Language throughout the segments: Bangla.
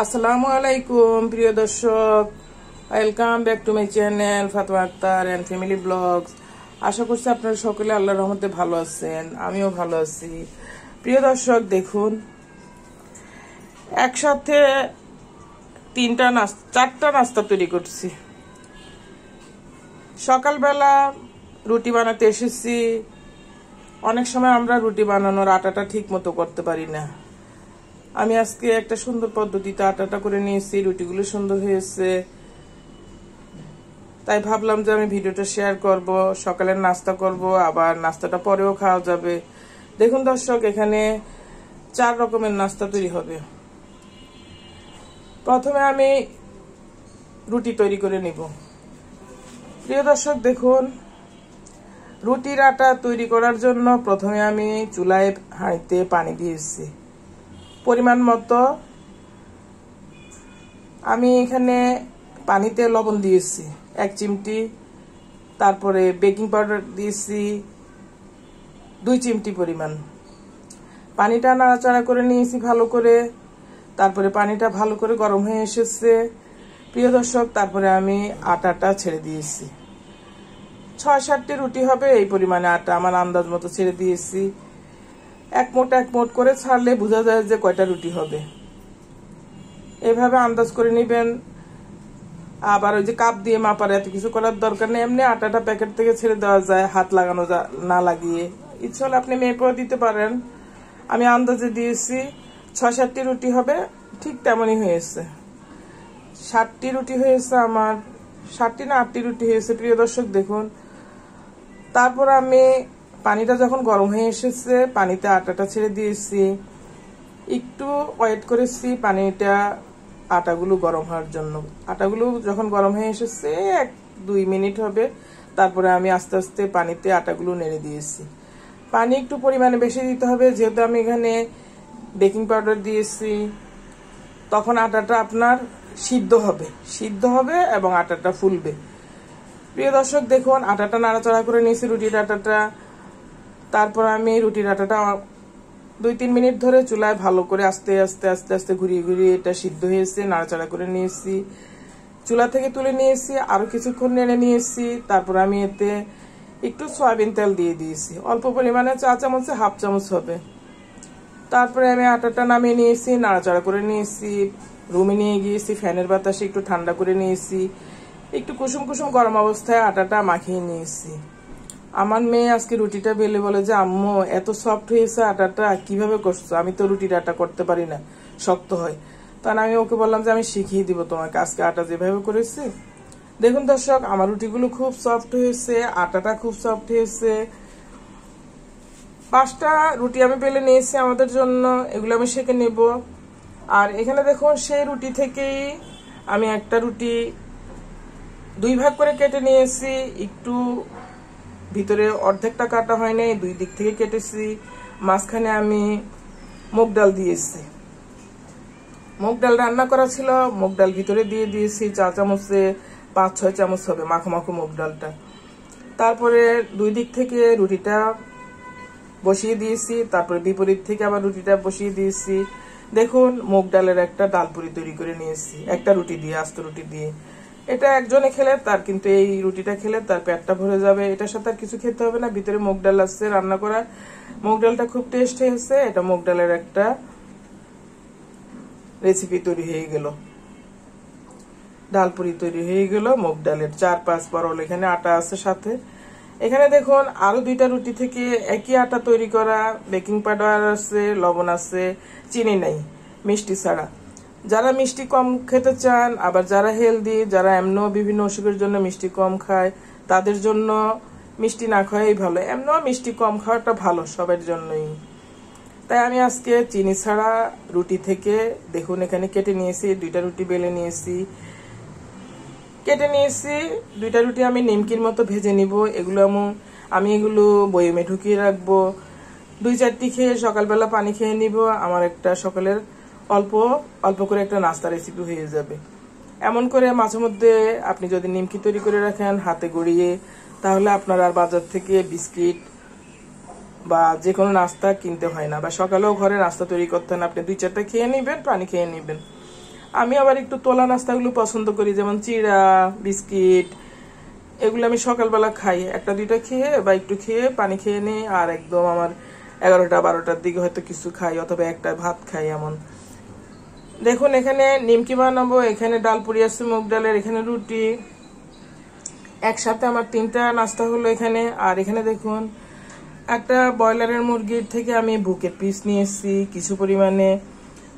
আসসালামু আলাইকুম প্রিয় দর্শক, welcome back to my channel Fatema Akter and family vlogs. আশা করছি আপনারা সকলে আল্লাহর রহমতে ভালো আছেন, আমিও ভালো আছি। প্রিয় দর্শক, দেখুন একসাথে চারটা নাস্তা তৈরি করছি। সকালবেলা রুটি বানাতে এসেছি। অনেক সময় আমরা রুটি বানানোর আটাটা ঠিক মতো করতে পারি না। আমি আজকে একটা সুন্দর পদ্ধতিতে আটাটা করে নিয়েছি, রুটিগুলো সুন্দর হয়েছে, তাই ভাবলাম যে আমি ভিডিওটা শেয়ার করব। সকালের নাস্তা করব, আবার নাস্তাটা পরেও খাওয়া যাবে। দেখুন দর্শক, এখানে 4 রকমের নাস্তা তৈরি হবে। প্রথমে আমি রুটি তৈরি করে নিব। প্রিয় দর্শক, দেখুন রুটির আটা তৈরি করার জন্য প্রথমে আমি চুলায় হাঁড়িতে পানি দিয়েছি পরিমাণ মতো। আমি এখানে পানিতে লবণ দিয়েছি 1 চিমটি, তারপরে বেকিং পাউডার দিয়েছি 2 চিমটি পরিমাণ। পানিটা নাড়াচাড়া করে নিয়েছি ভালো করে। তারপরে পানিটা ভালো করে গরম হয়ে এসেছে প্রিয় দর্শক। তারপরে আমি আটাটা ছেড়ে দিয়েছি। 6-7টি রুটি হবে, এই পরিমাণে আটা আমার আন্দাজ মতো ছেড়ে দিয়েছি। এক মোট করে ছাড়লে বোঝা যায় যে কয়টা রুটি হবে। এভাবে আন্দাজ করে নেবেন। আবার ওই যে কাপ দিয়ে মাপার এত কিছু করার দরকার নেই। এমনি আটাটা প্যাকেট থেকে ছেড়ে দেওয়া যায়, হাত লাগানো না লাগিয়ে। ইচ্ছে হলে আপনি মেপেও দিতে পারেন। আমি আন্দাজে দিয়েছি 6-7টি রুটি হবে, ঠিক তেমনই হয়েছে। 7টি রুটি হয়েছে আমার, 7টি না 8টি রুটি হয়েছে প্রিয় দর্শক, দেখুন। তারপর আমি পানিটা যখন গরম হয়ে এসেছে, পানিতে আটাটা ছেড়ে দিয়েছি। একটু ওয়েট করেছি পানিটা আটাগুলো গরম হওয়ার জন্য। আটাগুলো যখন গরম হয়ে এসেছে 1-2 মিনিট হবে, তারপরে আমি আস্তে আস্তে পানিতে আটাগুলো নেড়ে দিয়েছি। পানি একটু পরিমাণে বেশি দিতে হবে, যেহেতু আমি এখানে বেকিং পাউডার দিয়েছি। তখন আটাটা আপনার সিদ্ধ হবে এবং আটাটা ফুলবে। প্রিয় দর্শক, দেখুন আটাটা নাড়াচাড়া করে নিয়েছি, রুটির আটাটা। তারপর আমি রুটির আটাটা 2-3 মিনিট ধরে চুলায় ভালো করে আস্তে আস্তে ঘুরিয়ে এটা সিদ্ধ হয়েছে, নাড়াচাড়া করে নিয়েছি। চুলা থেকে তুলে নিয়েছি, আরো কিছুক্ষণ নেড়ে নিয়েছি। তারপর আমি এতে একটু সয়াবিন তেল দিয়ে দিয়েছি, অল্প পরিমাণে, 1 চামচে 1/2 চামচ হবে। তারপরে আমি আটাটা নামিয়ে নিয়েছি, নাড়াচাড়া করে নিয়েছি। রুমে নিয়ে গিয়েছি, ফ্যানের বাতাসে একটু ঠান্ডা করে নিয়েছি। একটু কুসুম কুসুম গরম অবস্থায় আটাটা মাখিয়ে নিয়েছি। আমার মেয়ে আজকে রুটিটা বেলে বলে যে, আম্মু এত সফট হয়েছে আটাটা, কিভাবে করছো? আমি তো রুটির আটা করতে পারি না, শক্ত হয়। তখন আমি ওকে বললাম যে আমি শিখিয়ে দিব তোমাকে আজকে আটা যেভাবে করেছি। দেখুন দর্শক, আমার রুটিগুলো খুব সফট হয়েছে, আটাটা খুব সফট হয়েছে। 5টা রুটি আমি বেলে নিয়েছি আমাদের জন্য, এগুলো আমি সেঁকে নেব। আর এখানে দেখুন, সেই রুটি থেকেই আমি একটা রুটি 2 ভাগ করে কেটে নিয়েছি। একটু ভিতরে অর্ধেকটা কাটা হয় নাই, 2 দিক থেকে কেটেছি। মাঝখানে আমি মুগ ডাল দিয়েছি। মুগ ডাল রান্না করা ছিল, মুগ ডাল ভিতরে দিয়ে দিয়েছি 4 চামচে 5-6 চামচ হবে মাখো মাখো মুগ ডালটা। তারপরে 2 দিক থেকে রুটিটা বসিয়ে দিয়েছি, তারপরে বিপরীত থেকে আবার রুটিটা বসিয়ে দিয়েছি। দেখুন, মুগ ডালের একটা ডালপুরি তৈরি করে নিয়েছি, একটা রুটি দিয়ে, আস্ত রুটি দিয়ে। এটা একজনে খেলে তার, কিন্তু এই রুটিটা খেলে তার পেটটা ভরে যাবে। এটার সাথে আর কিছু খেতে হবে না, ভিতরে মুগ ডাল আছে রান্না করা। মুগ ডালটা খুব টেস্ট হয়েছে। এটা মুগ ডালের একটা রেসিপি তৈরি হয়ে গেল, ডালপুরি তৈরি হয়ে গেল মুগ ডালের। 4-5 বরল এখানে আটা আছে সাথে। এখানে দেখুন আরো 2টা রুটি থেকে একই আটা তৈরি করা, বেকিং পাউডার আছে, লবণ আছে, চিনি নাই, মিষ্টি ছাড়া। যারা মিষ্টি কম খেতে চান, আবার যারা হেলদি, যারা এমনও বিভিন্ন অসুখের জন্য মিষ্টি কম খায়, তাদের জন্য মিষ্টি না খাওয়াই ভালো। এমনও মিষ্টি কম খাওয়াটা ভালো সবার জন্যই। তাই আমি আজকে চিনি ছাড়া রুটি থেকে, দেখুন এখানে কেটে নিয়েছি, 2টা রুটি বেলে নিয়েছি, কেটে নিয়েছি। 2টা রুটি আমি নিমকির মতো ভেজে নিব। আমি এগুলো বয়মে ঢুকিয়ে রাখবো। 2-4টি খেয়ে সকালবেলা পানি খেয়ে নিব। আমার একটা সকালের অল্প করে একটা নাস্তা রেসিপি হয়ে যাবে। এমন করে মাঝে মধ্যে আপনি যদি নিমকি তৈরি করে রাখেন হাতে গড়িয়ে, তাহলে আপনার আর বাজার থেকে বিস্কিট বা যে কোনো নাস্তা কিনতে হয় না, বা সকালেও ঘরে নাস্তা তৈরি করতে হয় না। আপনি 2-4টা খেয়ে নিবেন, পানি খেয়ে নিবেন। আমি আবার একটু তোলা নাস্তাগুলো পছন্দ করি, যেমন চিড়া, বিস্কিট, এগুলো আমি সকালবেলা খাই। একটা দুইটা খেয়ে বা একটু খেয়ে পানি খেয়ে নিই, আর একদম আমার 11টা 12টার দিকে হয়তো কিছু খাই, অথবা একটা ভাত খাই এমন। দেখুন এখানে নিমকি বানাবো, এখানে ডাল পুরি আছে মুগ ডালের, এখানে রুটি, একসাথে আমার 3টা নাস্তা হলো এখানে। আর এখানে দেখুন একটা ব্রয়লারের মুরগির থেকে আমি বুকের পিস নিয়েছি কিছু পরিমাণে।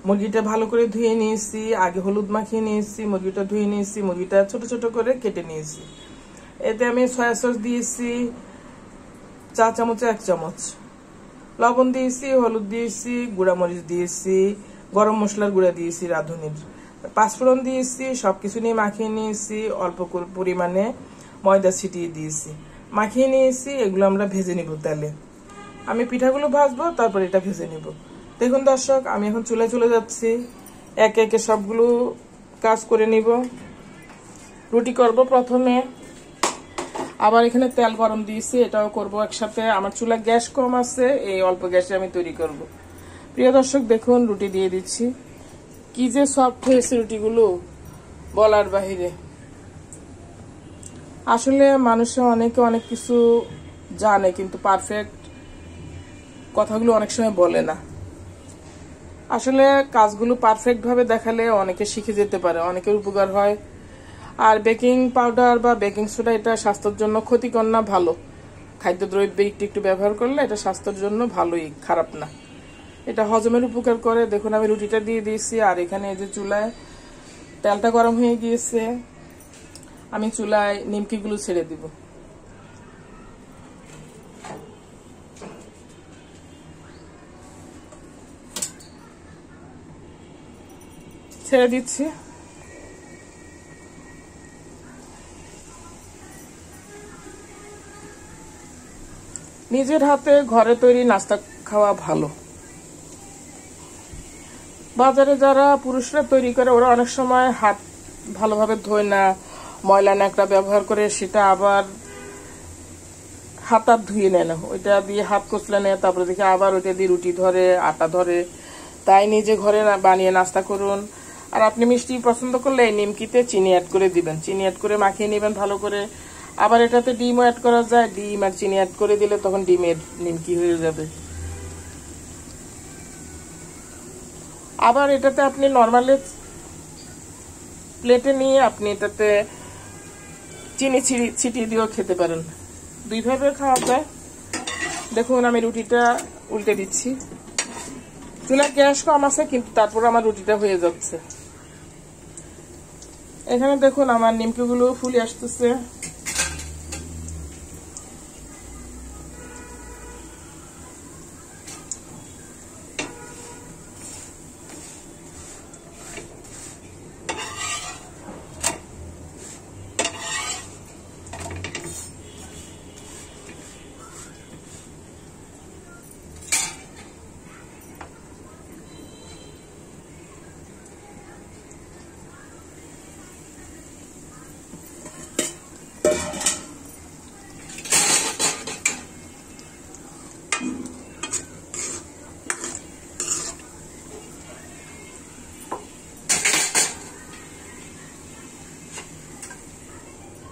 মুরগিটা ভালো করে ধুয়ে নিয়েছি, আগে হলুদ মাখিয়ে নিয়েছি, মুরগিটা ধুয়ে নিয়েছি, মুরগিটা ছোট ছোট করে কেটে নিয়েছি। এতে আমি সয়া সস দিয়েছি 4 চামচে 1 চামচ, লবণ দিয়েছি, হলুদ দিয়েছি, গুঁড়ামরিচ দিয়েছি, গরম মশলার গুঁড়া দিয়েছি রাঁধুনির, পাঁচফোড়ন দিয়েছি। সবকিছু নিয়ে মাখিয়ে নিয়েছি, অল্প পরিমাণে ময়দা ছিটিয়ে দিয়েছি, মাখিয়ে নিয়েছি। এগুলো আমরা ভেজে নিব তেলে। আমি পিঠাগুলো ভাজবো, তারপর এটা ভেজে নিব। দেখুন দর্শক, আমি এখন চুলায় চলে যাচ্ছি, একে একে সবগুলো কাজ করে নিব। রুটি করব প্রথমে, আবার এখানে তেল গরম দিয়েছি, এটাও করব একসাথে। আমার চুলা গ্যাস কম আছে, এই অল্প গ্যাসে আমি তৈরি করব। প্রিয় দর্শক দেখুন, রুটি দিয়ে দিচ্ছি, কি যে সফট হয়েছে রুটিগুলো বলার বাহিরে। আসলে মানুষে অনেকে অনেক কিছু জানে, কিন্তু পারফেক্ট কথাগুলো অনেক সময় বলে না। আসলে কাজগুলো পারফেক্ট ভাবে দেখালে অনেকে শিখে যেতে পারে, অনেকের উপকার হয়। আর বেকিং পাউডার বা বেকিং সোডা এটা স্বাস্থ্যের জন্য ক্ষতিকর না, ভালো। খাদ্যদ্রব্যে একটু একটু ব্যবহার করলে এটা স্বাস্থ্যের জন্য ভালোই, খারাপ না। এটা হজমের উপকার করে। দেখুন আমি রুটিটা দিয়ে দিয়েছি, আর এখানে এই যে চুলায় তেলটা গরম হয়ে গিয়েছে, আমি চুলায় নিমকিগুলো ছেড়ে দিব। ছেড়ে দিচ্ছি। নিজের হাতে ঘরে তৈরি নাস্তা খাওয়া ভালো। বাজারে যারা পুরুষরা তৈরি করে, ওরা অনেক সময় হাত ভালোভাবে ধোয় না, ময়লা ন্যাকড়া ব্যবহার করে, সেটা আবার হাত ধুয়ে নেয় না, ওইটা দিয়ে হাত কচলে নেয়, তারপরে দেখে আবার ওইটা দিয়ে রুটি ধরে, আটা ধরে। তাই নিজে ঘরে বানিয়ে নাস্তা করুন। আর আপনি মিষ্টি পছন্দ করলে এই নিমকিতে চিনি অ্যাড করে দিবেন, চিনি অ্যাড করে মাখিয়ে নেবেন ভালো করে। আবার এটাতে ডিমও অ্যাড করা যায়, ডিম আর চিনি অ্যাড করে দিলে তখন ডিমের নিমকি হয়ে যাবে। আবার এটাতে আপনি নর্মালি প্লেটে নিয়ে আপনি এটাতে চিনি ছিটিয়ে দিয়েও খেতে পারেন, দুইভাবে খাওয়া যায়। দেখুন আমি রুটিটা উল্টে দিচ্ছি, চুলার গ্যাস কম আছে, কিন্তু তারপর আমার রুটিটা হয়ে যাচ্ছে। এখানে দেখুন আমার নিমকিগুলো ফুলে আসতেছে।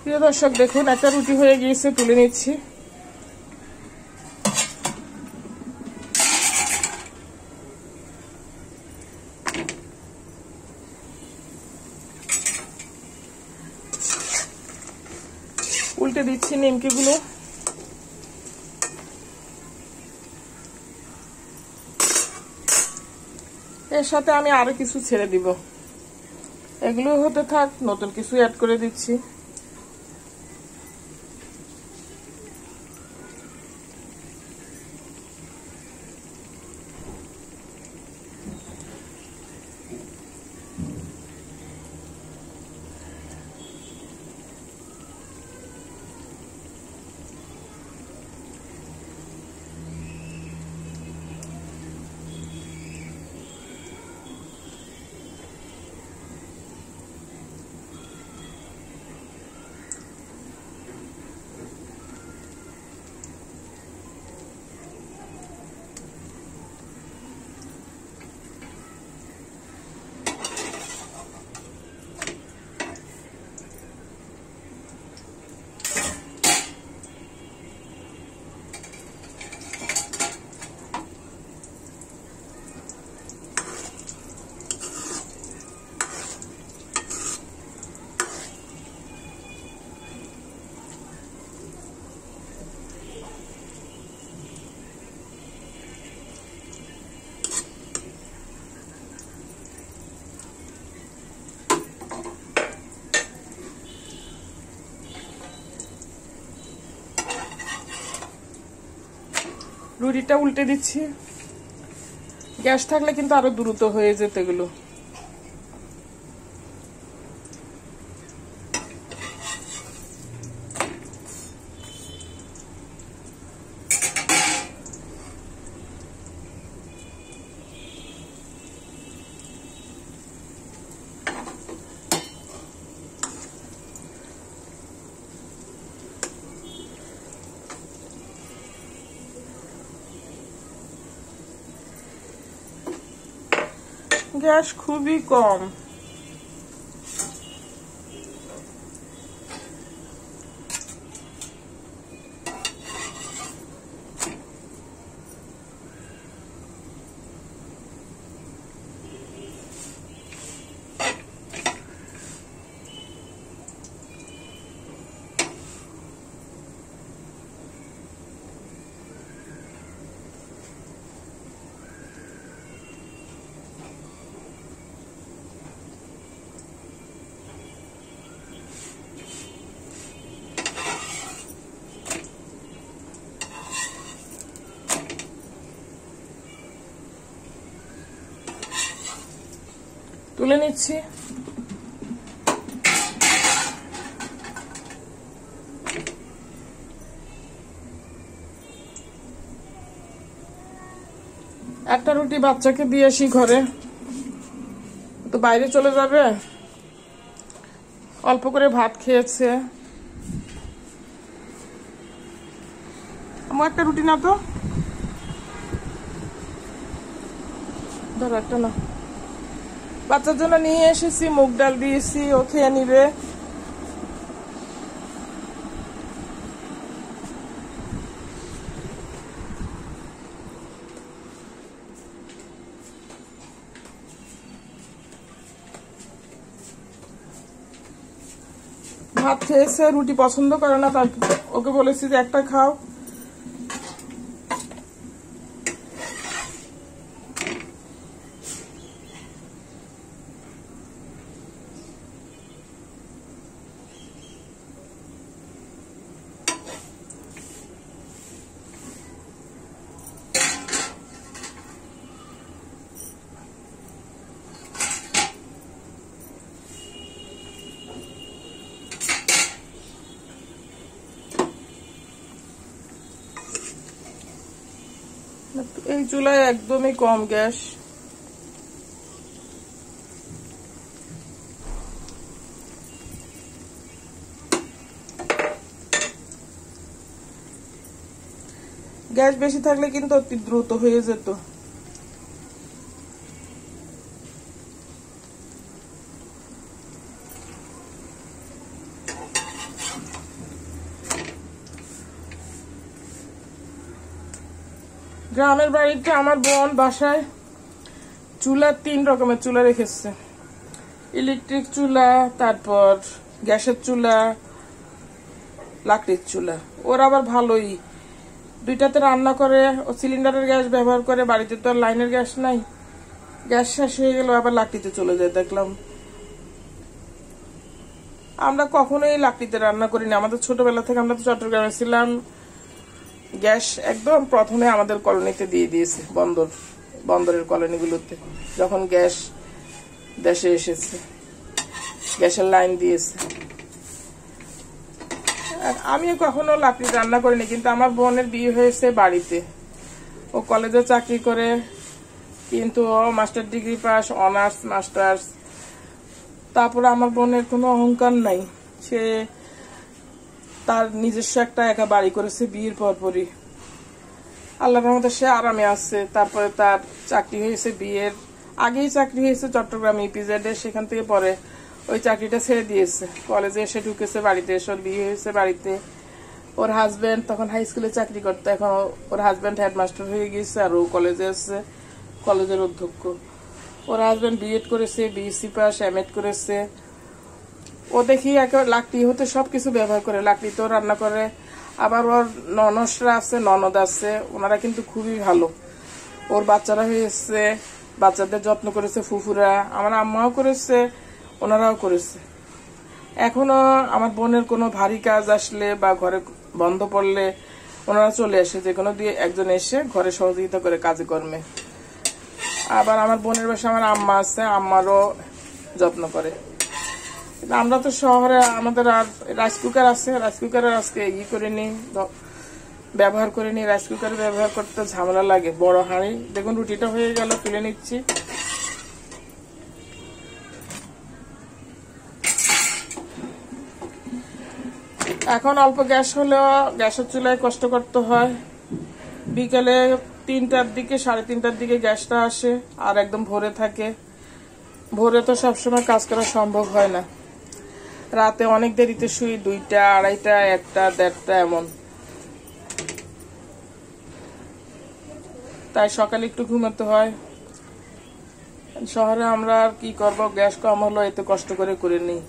প্রিয় দর্শক দেখুন, একটা রুটি হয়ে গিয়েছে, তুলে নিচ্ছি। উল্টে দিচ্ছি নিমকিগুলো। এর সাথে আমি আরো কিছু ছেড়ে দিব, এগুলো হতে থাক, নতুন কিছু অ্যাড করে দিচ্ছি। ঝুড়িটা উল্টে দিচ্ছি। গ্যাস থাকলে কিন্তু আরো দ্রুত হয়ে যেত এগুলো। গ্যাস খুবই কম। তুলে নিচ্ছি। একটা রুটি বাচ্চাকে দিয়ে আসি ঘরে, তো বাইরে চলে যাবে, অল্প করে ভাত খেয়েছে। আমার একটা রুটি না তো, ধরো একটা না। বাচ্চার জন্য নিয়ে এসেছি, মুগ ডাল দিয়েছি, ও খেয়ে নিবে। ভাত খেয়েছে, রুটি পছন্দ করে না, তার ওকে বলেছি যে একটা খাও। এই চুলায় একদমই কম গ্যাস। গ্যাস বেশি থাকলে কিন্তু অতি দ্রুত হয়ে যেত। গ্রামের বাড়িতে আমার বোন বাসায় চুলা 3 রকমের চুলা রেখেছে, ইলেকট্রিক চুলা, তারপর গ্যাসের চুলা, লাকড়ির চুলা। ওর আবার ভালোই, দুইটাতে রান্না করে। ও সিলিন্ডারের গ্যাস ব্যবহার করে, বাড়িতে তো আর লাইনের গ্যাস নাই, গ্যাস শেষ হয়ে গেল আবার লাকড়িতে চলে যায়। দেখলাম আমরা কখনোই লাকড়িতে রান্না করিনি, আমাদের ছোটবেলা থেকে। আমরা তো চট্টগ্রামে ছিলাম, গ্যাস একদম প্রথমে আমাদের কলোনিতে দিয়ে দিয়েছে, বন্দরের কলোনিগুলোতে। যখন গ্যাস দেশে এসেছে, গ্যাসের লাইন দিয়েছে। আমিও কখনো লাকড়ি রান্না করিনি, কিন্তু আমার বোনের বিয়ে হয়েছে বাড়িতে। ও কলেজে চাকরি করে, কিন্তু ও master degree pass, honours, masters. তারপরে আমার বোনের কোনো অহংকার নাই, সে তার নিজস্ব একটা একা বাড়ি করেছে বিয়ের পরপরই। আল্লাহর রহমতে সে আরামে আছে। তারপরে তার চাকরি হয়েছে, বিয়ের আগেই চাকরি হয়েছে চট্টগ্রাম ইপিজেডে, সেখান থেকে পরে ওই চাকরিটা ছেড়ে দিয়েছে, কলেজে এসে ঢুকেছে, বাড়িতে এসে বিয়ে হয়েছে বাড়িতে। ওর হাজবেন্ড তখন হাই স্কুলে চাকরি করতো, এখন ওর হাজবেন্ড হেডমাস্টার হয়ে গেছে, আর ও কলেজে আছে, কলেজের অধ্যক্ষ। ওর হাজবেন্ড বিএড করেছে, বিএসসি পাস, এমএড করেছে। ও দেখি একেবারে লাকড়ি হতে সবকিছু ব্যবহার করে, লাকড়িতেও রান্না করে। আবার ওর ননসরা আছে, ননদ আছে, ওনারা কিন্তু খুবই ভালো। ওর বাচ্চারা হয়েছে, বাচ্চাদের যত্ন করেছে ফুফুরা, আমার আম্মাও করেছে, ওনারাও করেছে। এখনো আমার বোনের কোনো ভারী কাজ আসলে বা ঘরে বন্ধ পড়লে ওনারা চলে আসে, যে কোনো দিয়ে একজন এসে ঘরে সহযোগিতা করে কাজে কর্মে। আবার আমার বোনের বাসায় আমার আম্মা আছে, আম্মারও যত্ন করে। কিন্তু আমরা তো শহরে, আমাদের আর রাইস কুকার আছে, রাইস কুকারের আজকে করে নিই, ব্যবহার করে নিই। রাইস কুকার ব্যবহার করতে ঝামেলা লাগে, বড় হাঁড়ি। দেখুন রুটিটা হয়ে গেল, তুলে নিচ্ছি। এখন অল্প গ্যাস হলেও গ্যাসের চুলায় কষ্ট করতে হয়। বিকেলে 3টার দিকে, 3:30টার দিকে গ্যাসটা আসে, আর একদম ভোরে থাকে। ভোরে তো সবসময় কাজ করা সম্ভব হয় না, রাতে অনেক দেরিতে শুই, 2টা, 2:30, 1টা, 1:30 এমন। তাই সকালে একটু ঘুমাতে হয়। শহরে আমরা আর কি করব, গ্যাস কম হলো এতে কষ্ট করে নিই।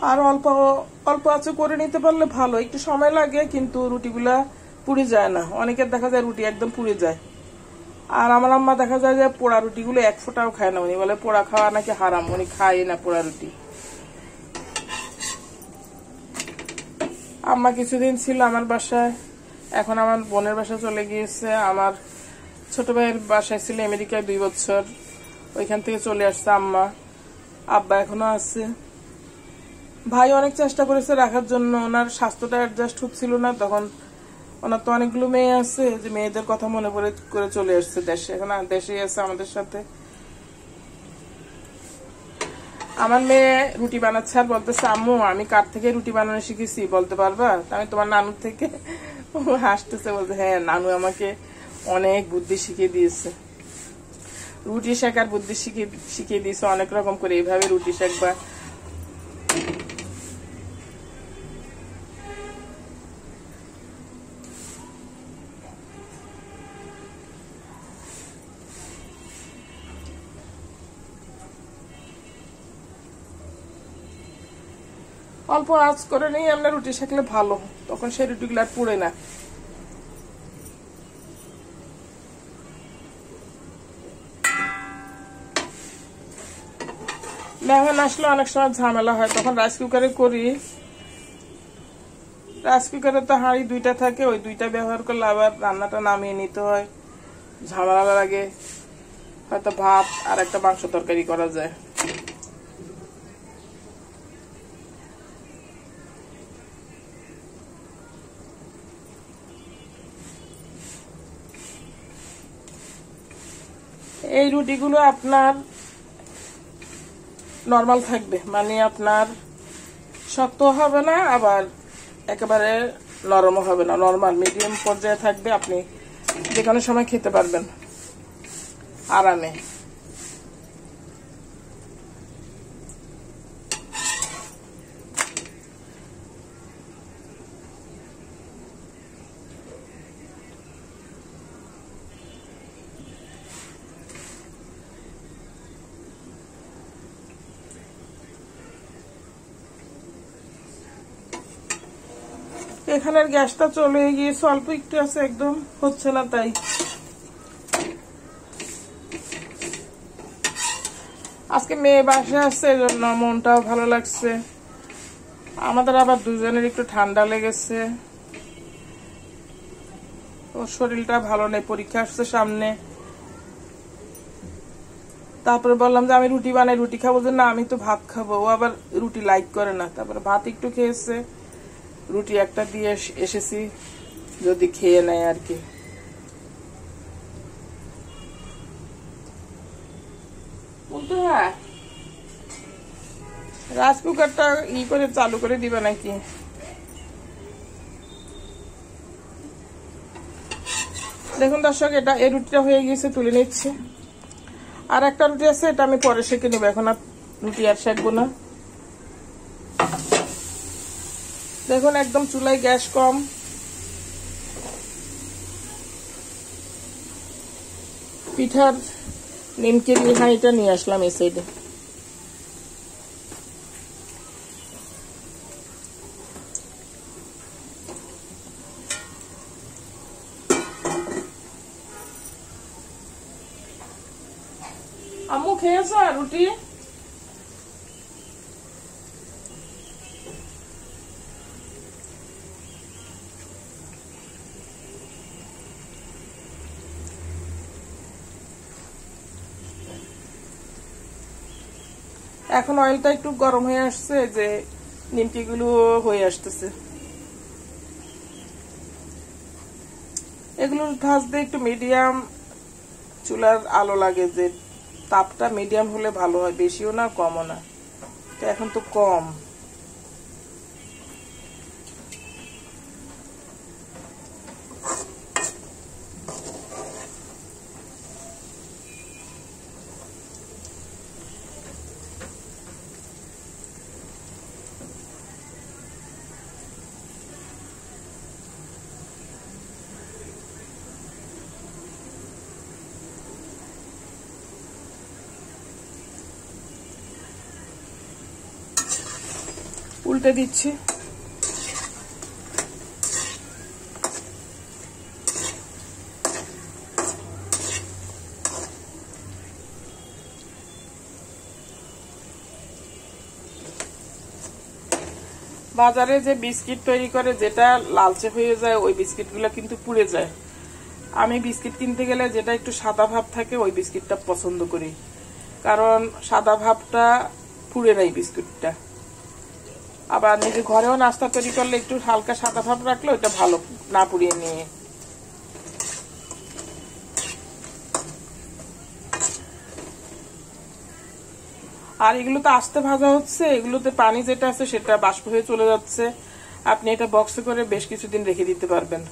আর অল্প অল্প আছে করে নিতে পারলে ভালো। একটু সময় লাগে, কিন্তু রুটিগুলা পুড়ে যায় না। অনেকের দেখা যায় রুটি একদম পুড়ে যায়। আর আমার আম্মা দেখা যায় যে পোড়া রুটিগুলো 1 ফোঁটাও খায় না। উনি বলে পোড়া খাওয়া নাকি হারাম, উনি খায় না পোড়া রুটি। আম্মা কিছুদিন ছিল আমার বাসায়, এখন আমার বোনের বাসায় চলে গিয়েছে। আমার ছোট ভাইয়ের বাসায় ছিল আমেরিকায় 2 বছর, ওইখান থেকে চলে আসছে আম্মা। আব্বা এখনো আছে। ভাই অনেক চেষ্টা করেছে রাখার জন্য, ওনার স্বাস্থ্যটা অ্যাডজাস্ট হচ্ছিল না। তখন ওনার তো অনেকগুলো মেয়ে আছে, যে মেয়েদের কথা মনে করে চলে আসছে দেশে। এখন দেশেই আছে আমাদের সাথে। আমার মেয়ে রুটি বানাচ্ছে আর বলতেছে, আম্মু আমি কার থেকে রুটি বানানো শিখেছি বলতে পারবা? আমি তোমার নানুর থেকে। ও হাসতেছে, বলতে হ্যাঁ, নানু আমাকে অনেক বুদ্ধি শিখিয়ে দিয়েছে। রুটি শেখার বুদ্ধি শিখিয়ে দিয়েছে অনেক রকম করে। এইভাবে রুটি শেখবা। অল্প আঁচ করে নিয়ে আমরা রুটি সেঁকলে ভালো, তখন সেই রুটিগুলো আর পুড়ে না। মেহমান আসলে অনেক সময় ঝামেলা হয়, তখন রাইস কুকারে করি। রাইস কুকারে তো হাঁড়ি 2টা থাকে, ওই 2টা ব্যবহার করলে আবার রান্নাটা নামিয়ে নিতে হয়, ঝামেলা লাগে। হয়তো ভাত আর একটা মাংস তরকারি করা যায়। এই রুটিগুলো আপনার নরমাল থাকবে, মানে আপনার শক্ত হবে না, আবার একেবারে নরমও হবে না, নরমাল মিডিয়াম পর্যায়ে থাকবে। আপনি যে কোনো সময় খেতে পারবেন আরামে। এখানের গ্যাসটা চলে গিয়েছে, অল্প একটু আছে, একদম হচ্ছে না। তাই আজকে মেয়ে বাসায় আসছে, এজন্য মনটাও ভালো লাগছে। আমাদের আবার দুজনের একটু ঠান্ডা লেগেছে, ওর শরীরটা ভালো নেই, পরীক্ষা আসছে সামনে। তারপরে বললাম যে আমি রুটি বানাই, রুটি খাবো, যে না আমি তো ভাত খাবো। ও আবার রুটি লাইক করে না। তারপরে ভাত একটু খেয়েছে, রুটি একটা দিয়ে এসেছি, যদি খেয়ে নেয় আর কি। বলতো হ্যাঁ, রাইস কুকারটা করে চালু করে দিবে নাকি? দেখুন দর্শক, এটা এই রুটিটা হয়ে গিয়েছে, তুলে নিচ্ছি। আর একটা রুটি আছে, এটা আমি পরে সেঁকে নিব, এখন আর রুটি আর সেঁকবো না। দেখুন একদম চুলায় গ্যাস কম। নিমকির হাঁড়িটা নিয়ে আসলাম এই সাইডে। আম্মু খেয়েছো রুটি? এখন অয়েলটা একটু গরম হয়ে আসছে, যে নিমকি গুলো হয়ে আসতেছে। এগুলোর ভাজতে একটু মিডিয়াম চুলার আলো লাগে, যে তাপটা মিডিয়াম হলে ভালো হয়, বেশিও না কমও না। তো এখন তো কম। উল্টে দিচ্ছি। বাজারে যে বিস্কিট তৈরি করে, যেটা লালচে হয়ে যায়, ওই বিস্কিটগুলো কিন্তু পুড়ে যায়। আমি বিস্কিট কিনতে গেলে যেটা একটু সাদা ভাব থাকে ওই বিস্কিটটা পছন্দ করি, কারণ সাদা ভাবটা পুড়ে নাই বিস্কুটটা। আবার নিজে ঘরেও নাস্তা তৈরি করলে একটু হালকা সাদা ভাব রাখলে ওইটা ভালো, না পুড়িয়ে নিয়ে। আর এগুলোতে আস্তে ভাজা হচ্ছে, এগুলোতে পানি যেটা আছে সেটা বাষ্প হয়ে চলে যাচ্ছে। আপনি এটা বক্সে করে বেশ কিছুদিন রেখে দিতে পারবেন।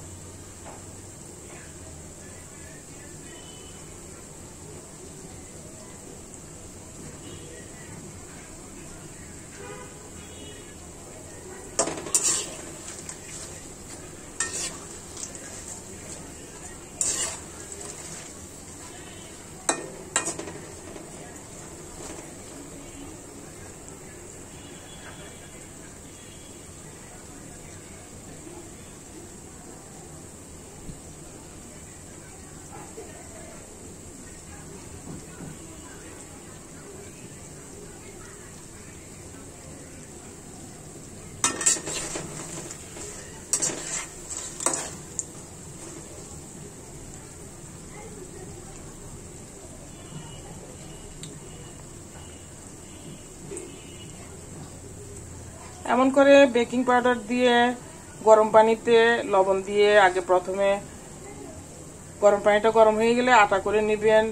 এমন করে বেকিং পাউডার দিয়ে গরম পানিতে লবণ দিয়ে আগে প্রথমে গরম পানিটা গরম হয়ে গেলে আটা করে নিবেন,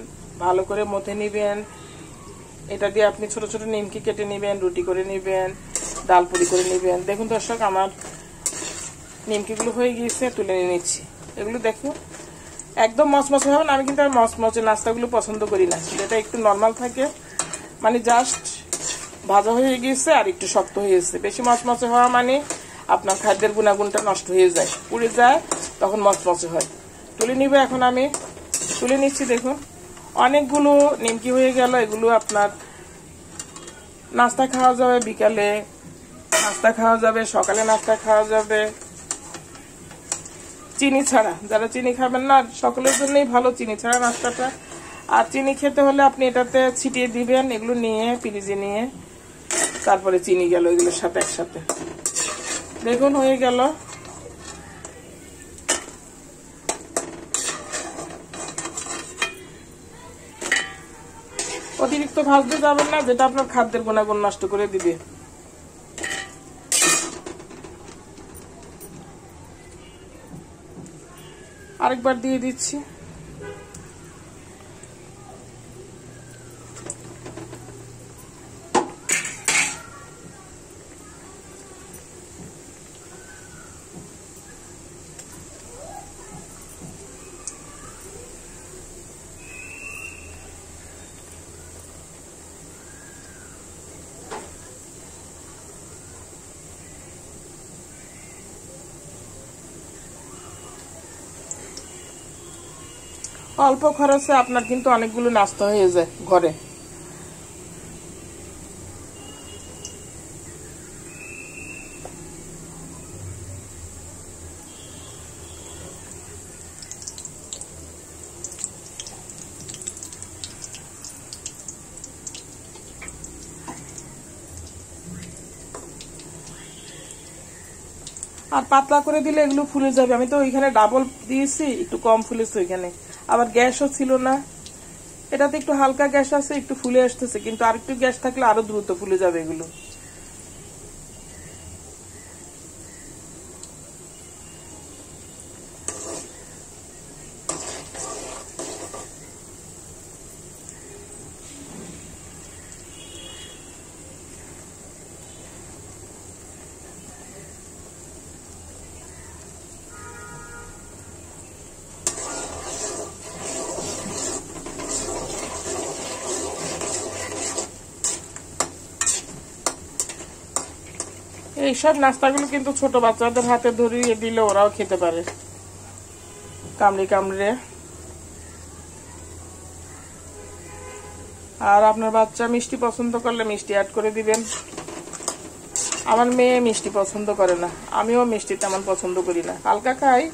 ভালো করে মথে নিবেন। এটা দিয়ে আপনি ছোট ছোট নিমকি কেটে নিবেন, রুটি করে নিবেন, ডালপুরি করে নিবেন। দেখুন দর্শক, আমার নিমকিগুলো হয়ে গিয়েছে, তুলে নিচ্ছি। এগুলো দেখো একদম মচমচে হবে না। আমি কিন্তু আর মচমচে নাস্তাগুলো পছন্দ করি না, যেটা একটু নর্মাল থাকে, মানে জাস্ট ভাজা হয়ে গিয়েছে আর একটু শক্ত হয়ে গেছে। বেশি মচমচে হওয়া মানে আপনার খাদ্যের গুণাগুণটা নষ্ট হয়ে যায়, পুড়ে যায়, তখন মচমচে হয়। তুলে নিবে, এখন আমি তুলে নিচ্ছি। দেখুন অনেকগুলো নিমকি হয়ে গেল। এগুলো আপনার নাস্তা খাওয়া যাবে, বিকালে নাস্তা খাওয়া যাবে, সকালে নাস্তা খাওয়া যাবে, চিনি ছাড়া। যারা চিনি খাবেন না, সকলের জন্যই ভালো চিনি ছাড়া নাস্তাটা। আর চিনি খেতে হলে আপনি এটাতে ছিটিয়ে দিবেন, এগুলো নিয়ে ফ্রিজে নিয়ে, তারপরে চিনি গেল এগুলোর সাথে একসাথে। দেখুন হয়ে গেল। অতিরিক্ত ভাজতে যাবেন না, যেটা আপনার খাদ্যের গুণাগুণ নষ্ট করে দিবে। আরেকবার দিয়ে দিচ্ছি। অল্প খরচে আপনার কিন্তু অনেকগুলো নাস্তা হয়ে যায় ঘরে। আর পাতলা করে দিলে এগুলো ফুলে যাবে। আমি তো ওইখানে ডাবল দিয়েছি, একটু কম ফুলেছে ওইখানে। আবার গ্যাসও ছিল না, এটাতে একটু হালকা গ্যাস আছে, একটু ফুলে আসতেছে। কিন্তু আর একটু গ্যাস থাকলে আরো দ্রুত ফুলে যাবে এগুলো। এইসব নাস্তাগুলো কিন্তু ছোট বাচ্চাদের হাতে ধরিয়ে দিলে ওরাও খেতে পারে কামড়ে কামড়ে। আর আপনার বাচ্চা মিষ্টি পছন্দ করলে মিষ্টি অ্যাড করে দিবেন। আমার মেয়ে মিষ্টি পছন্দ করে না, আমিও মিষ্টি তেমন পছন্দ করি না, হালকা খাই।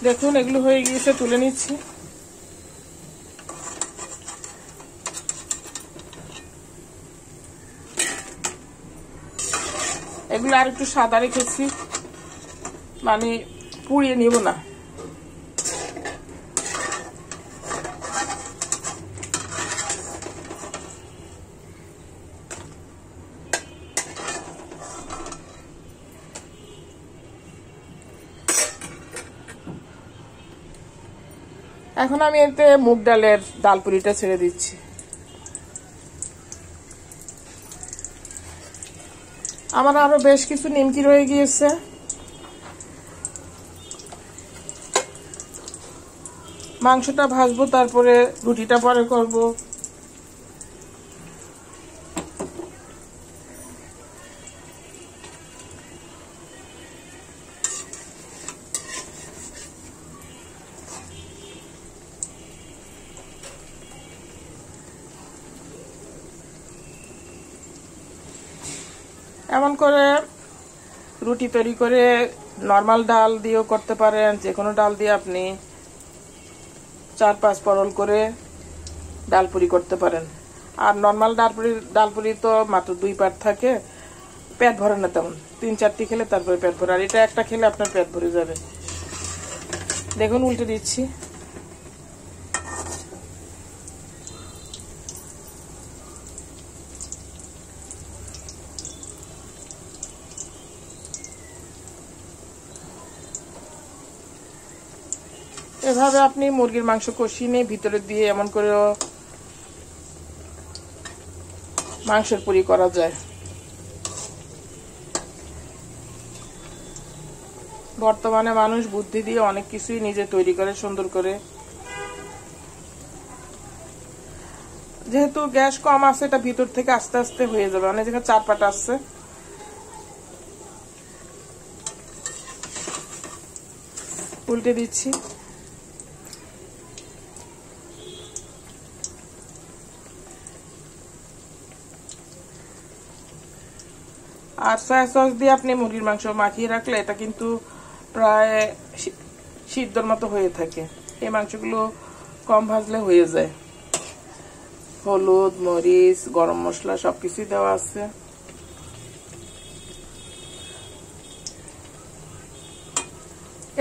দেখুন এগুলো হয়ে গিয়েছে, তুলে নিচ্ছি। এগুলো আর একটু সাদা রেখেছি, মানে পুড়িয়ে নিব না। এখন আমি এতে মুগ ডালের ডালপুরিটা ছেড়ে দিচ্ছি। আমার আরো বেশ কিছু নিমকি রয়ে গিয়েছে, মাংসটা ভাজবো, তারপরে রুটিটা পরে করব। এমন করে রুটি তৈরি করে নরমাল ডাল দিয়েও করতে পারেন, যে কোনো ডাল দিয়ে আপনি 4-5 পরল করে ডালপুরি করতে পারেন। আর নরমাল ডালপুরি তো মাত্র 2 পাট থাকে, পেট ভরে না তেমন, 3-4টি খেলে তারপরে পেট ভরে। আর এটা একটা খেলে আপনার পেট ভরে যাবে। দেখুন উল্টে দিচ্ছি। এভাবে আপনি মুরগির মাংস কষিয়ে নিয়ে ভিতরে দিয়ে এমন করে মাংসের পুরি করা যায়। বর্তমানে মানুষ বুদ্ধি দিয়ে অনেক কিছুই নিজে তৈরি করে সুন্দর করে। যেহেতু গ্যাস কম আছে, এটা ভিতর থেকে আস্তে আস্তে হয়ে যাবে। অনেক জায়গায় 4 পাট আছে। উল্টে দিচ্ছি। আর সয়া সস দিয়ে আপনি মুরগির মাংস মাখিয়ে রাখলে এটা কিন্তু প্রায় সিদ্ধর মতো হয়ে থাকে। এই মাংসগুলো কম ভাজলে হয়ে যায়। হলুদ, মরিচ, গরম মশলা সবকিছুই দেওয়া আছে।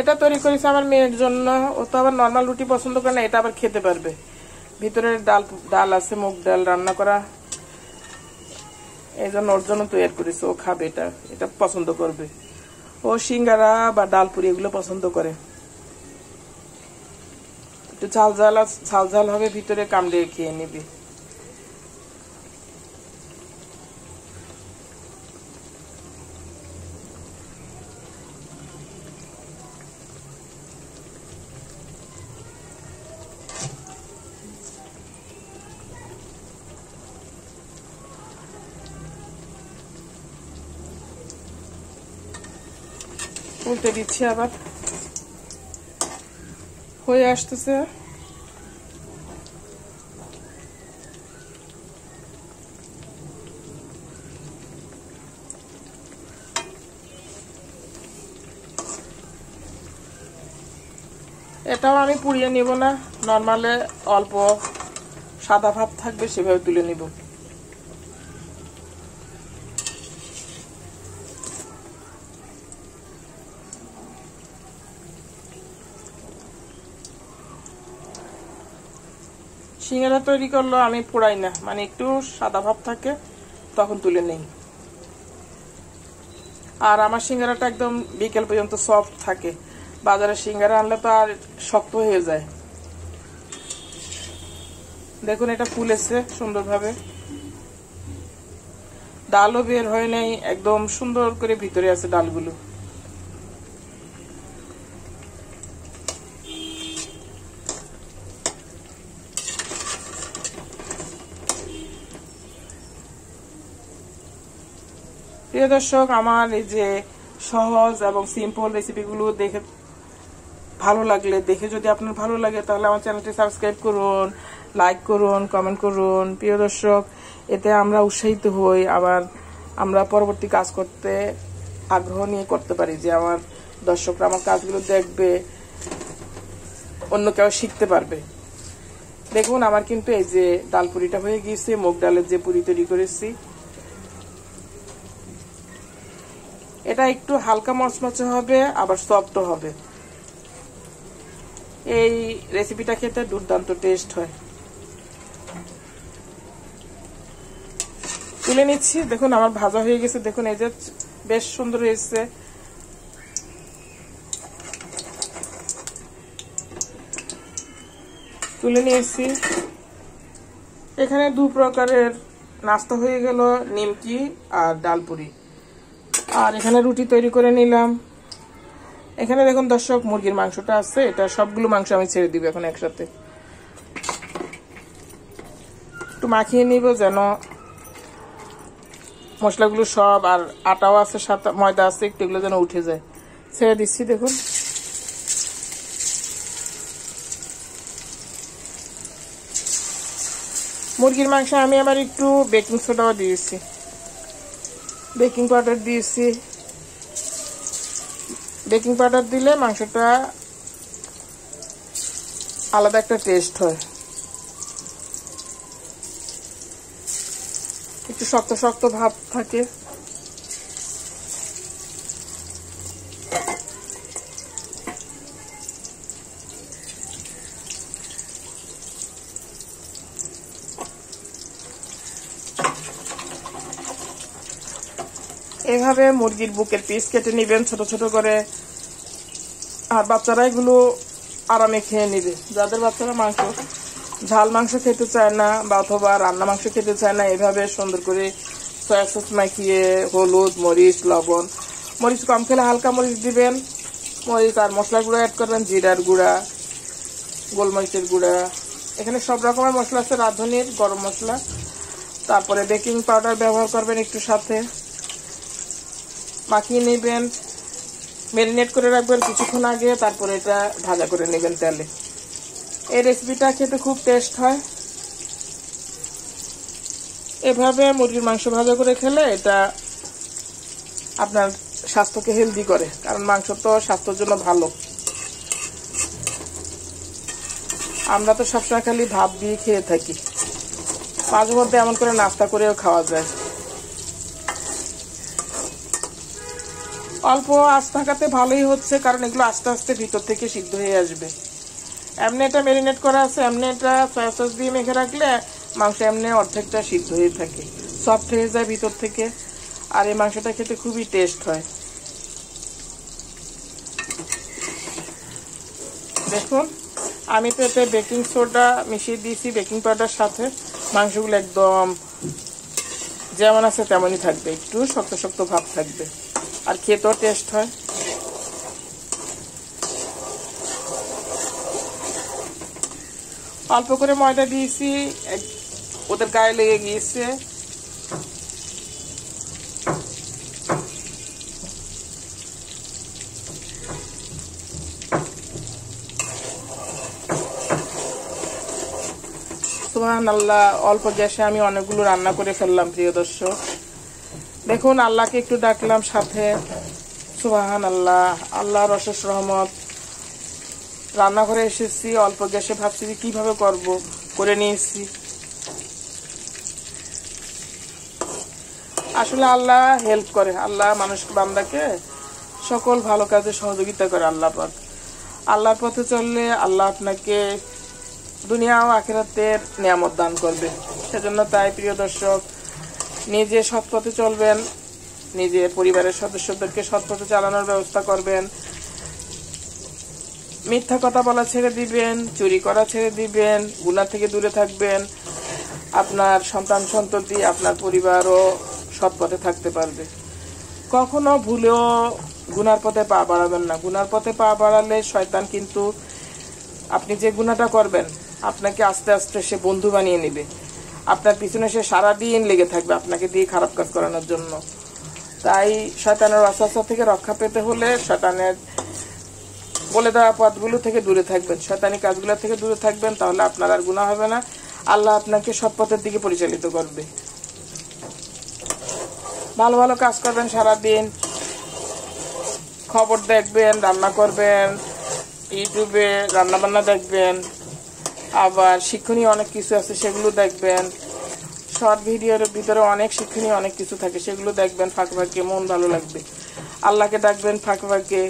এটা তৈরি করেছি আমার মেয়ের জন্য। ও তো আবার নর্মাল রুটি পছন্দ করে না, এটা আবার খেতে পারবে। ভিতরে ডাল আছে, মুগ ডাল রান্না করা, এই জন্য ওর জন্য তৈরি করেছে। ও খাবে, এটা পছন্দ করবে। ও সিঙ্গারা বা ডালপুরি এগুলো পছন্দ করে। একটু ঝাল ঝাল হবে, ভিতরে কামড়ে খেয়ে নিবি। উল্টে দিচ্ছি, আবার হয়ে আসতেছে। এটাও আমি পুড়িয়ে নিব না, নর্মালে অল্প সাদা ভাব থাকবে সেভাবে তুলে নিব। সিঙ্গারা তৈরি করলো আমি পোড়াই না, মানে একটু সাদা ভাব থাকে তখন তুলে নেই। আর আমার সিঙ্গারাটা একদম বিকেল পর্যন্ত সফট থাকে। বাজারে সিঙ্গারা আনলে তো আর শক্ত হয়ে যায়। দেখুন এটা ফুলেছে সুন্দরভাবে, ডালও বের হয় নাই, একদম সুন্দর করে ভিতরে আছে ডালগুলো। প্রিয় দর্শক, আমার এই যে সহজ এবং সিম্পল রেসিপিগুলো দেখে ভালো লাগলে, যদি আপনার ভালো লাগে তাহলে আমার চ্যানেলটি সাবস্ক্রাইব করুন, লাইক করুন, কমেন্ট করুন। প্রিয় দর্শক, এতে আমরা উৎসাহিত হই, আবার আমরা পরবর্তী কাজ করতে আগ্রহ নিয়ে করতে পারি, যে আমার দর্শকরা আমার কাজগুলো দেখবে, অন্য কেউ শিখতে পারবে। দেখুন আমার কিন্তু এই যে ডাল পুরিটা হয়ে গিয়েছে, মুগ ডালের যে পুরি তৈরি করেছি। এটা একটু হালকা মচমচে হবে, আবার সফট হবে। এই রেসিপিটা খেতে দুর্দান্ত টেস্ট হয়। তুলে নিচ্ছি, দেখুন আমার ভাজা হয়ে গেছে। দেখুন এই যে বেশ সুন্দর হয়েছে। তুলে নিয়েছি। এখানে দু প্রকারের নাস্তা হয়ে গেল, নিমকি আর ডালপুরি। আর এখানে রুটি তৈরি করে নিলাম। এখানে দেখুন দর্শক, মুরগির মাংসটা আছে, এটা সবগুলো মাংস আমি ছেড়ে দিব এখন একসাথে। একটু মাখিয়ে নিব যেন মশলাগুলো সব, আর আটাও আছে, সাথে ময়দা আছে একটু, এগুলো যেন উঠে যায়। ছেড়ে দিচ্ছি। দেখুন মুরগির মাংস আমি আবার একটু বেকিং সোডাও দিয়েছি, বেকিং পাউডার দিয়েছি। বেকিং পাউডার দিলে মাংসটা আলাদা একটা টেস্ট হয়। একটু শক্ত শক্ত ভাব থাকে। এভাবে মুরগির বুকের পিস কেটে নিবেন ছোট ছোট করে, আর বাচ্চারা এগুলো আরামে খেয়ে নিবে। যাদের বাচ্চারা ঝাল মাংস খেতে চায় না, বা অথবা রান্না মাংস খেতে চায় না, এভাবে সুন্দর করে সয়া সস মাখিয়ে হলুদ, মরিচ, লবণ, মরিচ কম খেলে হালকা মরিচ দিবেন, মরিচ আর মশলা গুঁড়া অ্যাড করবেন, জিরার গুঁড়া, গোলমরিচের গুঁড়া, এখানে সব রকমের মশলা আছে, রাঁধুনির গরম মশলা, তারপরে বেকিং পাউডার ব্যবহার করবেন একটু সাথে। মাখিয়ে নেবেন, ম্যারিনেট করে রাখবেন কিছুক্ষণ আগে, তারপরে এটা ভাজা করে নেবেন তেলে। এই রেসিপিটা খেতে খুব টেস্ট হয়। এভাবে মুরগির মাংস ভাজা করে খেলে এটা আপনার স্বাস্থ্যকে হেলদি করে, কারণ মাংস তো স্বাস্থ্যের জন্য ভালো। আমরা তো সবসময় খালি ভাত দিয়ে খেয়ে থাকি, মাঝে মধ্যে এমন করে নাস্তা করেও খাওয়া যায়। অল্প আঁচ থাকাতে ভালোই হচ্ছে, কারণ এগুলো আস্তে আস্তে ভিতর থেকে সিদ্ধ হয়ে আসবে। এমনি এটা ম্যারিনেট করা আছে, এমনি এটা সয়া সস দিয়ে মেখে রাখলে মাংস এমনি অর্ধেকটা সিদ্ধ হয়ে থাকে, সফট হয়ে যায় ভিতর থেকে, আর এই মাংসটা খেতে খুবই টেস্ট হয়। দেখুন আমি তো এতে বেকিং সোডা মিশিয়ে দিয়েছি বেকিং পাউডার সাথে, মাংসগুলো একদম যেমন আছে তেমনই থাকবে, একটু শক্ত শক্ত ভাব থাকবে, আর খেতেও টেস্ট হয়। অল্প করে ময়দা দিয়েছি, ওদের গায়ে লেগে গিয়েছে। সুবহানাল্লাহ, অল্প গ্যাসে আমি অনেকগুলো রান্না করে ফেললাম প্রিয় দর্শক। দেখুন আল্লাহকে একটু ডাকলাম সাথে, সুবহানাল্লাহ, আল্লাহর অশেষ রহমত। রান্নাঘরে এসেছি, অল্প গ্যাসে ভাবছি কিভাবে করব, করে নিয়েছি। আসলে আল্লাহ হেল্প করে, আল্লাহ মানুষ বান্দাকে সকল ভালো কাজে সহযোগিতা করে। আল্লাহ পাক, আল্লাহর পথে চললে আল্লাহ আপনাকে দুনিয়া ও আখিরাতের নিয়ামত দান করবে। সেজন্য তাই প্রিয় দর্শক, নিজে সৎ পথে চলবেন, নিজের পরিবারের সদস্যদেরকে সৎ পথে চালানোর ব্যবস্থা করবেন, মিথ্যা কথা বলা ছেড়ে দিবেন, চুরি করা ছেড়ে দিবেন, গুনাহ থেকে দূরে থাকবেন। আপনার সন্তান সন্ততি, আপনার পরিবারও সৎ পথে থাকতে পারবে। কখনো ভুলেও গুনার পথে পা বাড়াবেন না। গুনার পথে পা বাড়ালে শয়তান কিন্তু আপনি যে গুনাহটা করবেন আপনাকে আস্তে আস্তে সে বন্ধু বানিয়ে নেবে, আপনার পিছনে সে সারাদিন লেগে থাকবে আপনাকে দিয়ে খারাপ কাজ করানোর জন্য। তাই শয়তানের ওয়াসওয়াসা থেকে রক্ষা পেতে হলে শয়তানের বলে দেওয়া পথগুলো থেকে দূরে থাকবেন, শয়তানি কাজগুলো থেকে দূরে থাকবেন, তাহলে আপনার আর গুনাহ হবে না, আল্লাহ আপনাকে সৎ পথের দিকে পরিচালিত করবে। ভালো ভালো কাজ করবেন, সারাদিন খবর দেখবেন, রান্না করবেন, ইউটিউবে রান্না বান্না দেখবেন, আবার শিক্ষণীয় অনেক কিছু আছে সেগুলো দেখবেন। শর্ট ভিডিওর ভিতরে অনেক শিক্ষণীয় অনেক কিছু থাকে, সেগুলো দেখবেন, ফাঁকে ফাঁকে মন ভালো লাগবে। আল্লাহকে ডাকবেন ফাঁকে ফাঁকে,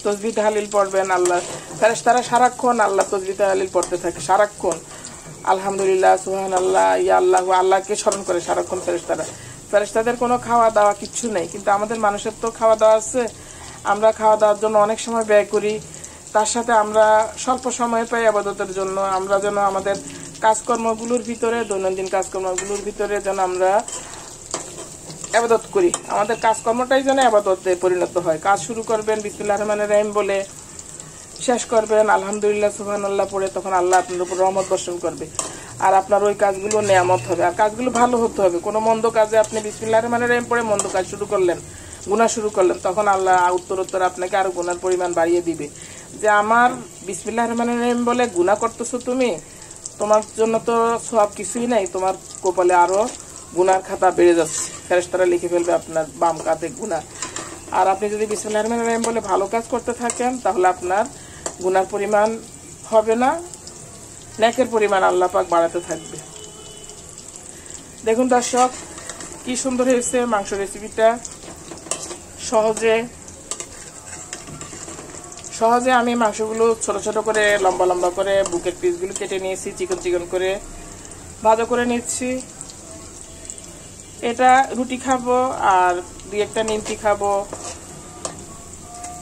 তসবিহ তাহলিল পড়বেন। আল্লাহ ফেরেশতারা সারাক্ষণ আল্লাহ তসবিহ তাহলিল পড়তে থাকে, সারাক্ষণ আলহামদুলিল্লাহ, সুবহানাল্লাহ, ইয়া আল্লাহ, আল্লাহকে স্মরণ করে সারাক্ষণ ফেরেশতারা। ফেরেশতাদের কোনো খাওয়া দাওয়া কিচ্ছু নেই, কিন্তু আমাদের মানুষের তো খাওয়া দাওয়া আছে। আমরা খাওয়া দাওয়ার জন্য অনেক সময় ব্যয় করি, তার সাথে আমরা স্বল্প সময় পাই ইবাদতের জন্য। আমরা যেন আমাদের কাজকর্মগুলোর ভিতরে, দৈনন্দিন কাজকর্মগুলোর ভিতরে যেন আমরা ইবাদত করি, আমাদের কাজকর্মটাই যেন ইবাদতে পরিণত হয়। কাজ শুরু করবেন বিসমিল্লাহির রহমানির রহিম বলে, শেষ করবেন আলহামদুলিল্লাহ, সুবহানাল্লাহ পড়ে, তখন আল্লাহ আপনার উপর রহমত বর্ষণ করবে, আর আপনার ওই কাজগুলো নিয়ামত হবে, আর কাজগুলো ভালো হতে হবে। কোনো মন্দ কাজে আপনি বিসমিল্লাহির রহমানির রহিম পড়ে মন্দ কাজ শুরু করলেন, গুনাহ শুরু করলেন, তখন আল্লাহ উত্তর আপনাকে আরো গুনার পরিমাণ বাড়িয়ে দিবে। যে আমার বিসমিল্লাহির রহমানির রহিম বলে গুনাহ করতেছো তুমি, তোমার জন্য তো সওয়াব কিছুই নাই, তোমার কপালে আরো গুনার খাতা বেড়ে যাচ্ছে, ফেরেশতারা লিখে ফেলবে আপনার বাম কাঁধে গুনাহ। আর আপনি যদি বিসমিল্লাহির রহমানির রহিম বলে ভালো কাজ করতে থাকেন, তাহলে আপনার গুনার পরিমাণ হবে না, নেকের পরিমাণ আল্লাহ পাক বাড়াতে থাকবে। দেখুন দর্শক, কি সুন্দর হয়েছে মাংস রেসিপিটা। সহজে আমি মাংসগুলো ছোট ছোট করে লম্বা লম্বা করে বুকের পিসগুলো কেটে নিয়েছি, চিকন চিকন করে ভাজা করে নিচ্ছি। এটা রুটি খাবো আর দুই একটা নিমকি খাবো।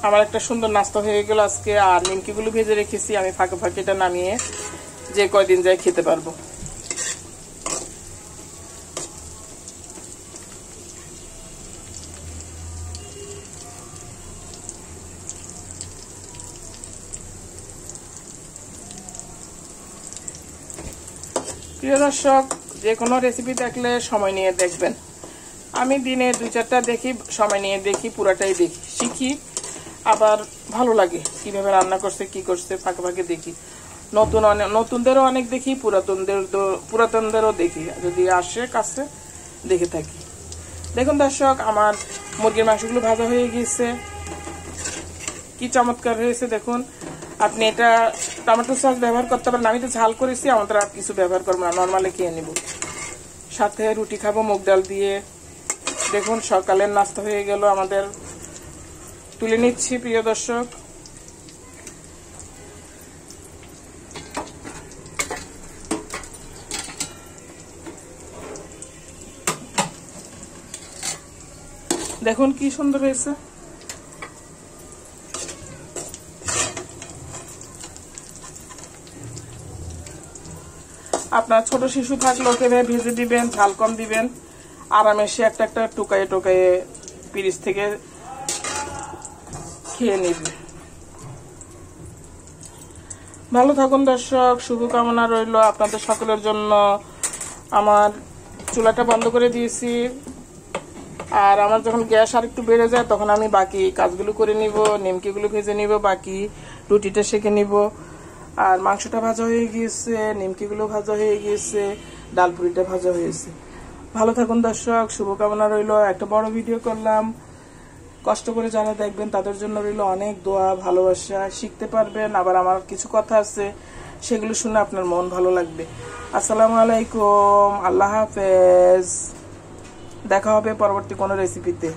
আমার একটা সুন্দর নাস্তা হয়ে গেল আজকে। আর নিমকিগুলো ভেজে রেখেছি, আমি ফাঁকে ফাঁকে এটা নামিয়ে যে কয়দিন যাই খেতে পারবো। প্রিয় দর্শক, যে কোনো রেসিপি দেখলে সময় নিয়ে দেখবেন। আমি দিনে 2-4টা দেখি, সময় নিয়ে দেখি, পুরাটাই দেখি, শিখি, আবার ভালো লাগে কিভাবে রান্না করছে, কি করছে, ফাঁকে ফাঁকে দেখি। নতুনদেরও অনেক দেখি, পুরাতনদেরও দেখি, যদি আসে কাছে দেখে থাকি। দেখুন দর্শক, আমার মুরগির মাংসগুলো ভাজা হয়ে গিয়েছে, কি চমৎকার হয়েছে দেখুন। আপনি এটা টমেটো সস ব্যবহার করতে পারেন। আমি তো ঝাল করেছি, আমাদের আর কিছু ব্যবহার করবো না, নর্মালি খেয়ে নিব। সাথে রুটি খাবো মুগ ডাল দিয়ে। দেখুন সকালের নাস্তা হয়ে গেল আমাদের, তুলে নিচ্ছি প্রিয় দর্শক। দেখুন কি সুন্দর হয়েছে। আপনার ছোট শিশু থাকলে ওকে ভেজে দিবেন, ঝাল কম দিবেন, আরামে সে একটা একটা টোকায়ে টোকায়ে পিরিচ থেকে খেয়ে নিবে। ভালো থাকুন দর্শক, শুভকামনা রইল আপনাদের সকলের জন্য। আমার চুলাটা বন্ধ করে দিয়েছি, আর আমার যখন গ্যাস আর একটু বেড়ে যায় তখন আমি বাকি কাজগুলো করে নিব, নিমকিগুলো ভেজে নিব, বাকি রুটিটা সেঁকে নিব। আর মাংসটা ভাজা হয়ে গিয়েছে, নিমকিগুলো ভাজা হয়ে গিয়েছে, ডালপুরিটা ভাজা হয়েছে। ভালো থাকুন দর্শক, শুভকামনা রইল। একটা বড় ভিডিও করলাম, কষ্ট করে যারা দেখবেন তাদের জন্য রইল অনেক দোয়া, ভালোবাসা। শিখতে পারবেন, আবার আমার কিছু কথা আছে সেগুলো শুনে আপনার মন ভালো লাগবে। আসসালামু আলাইকুম, আল্লাহ হাফেজ। দেখা হবে পরবর্তী কোনো রেসিপিতে।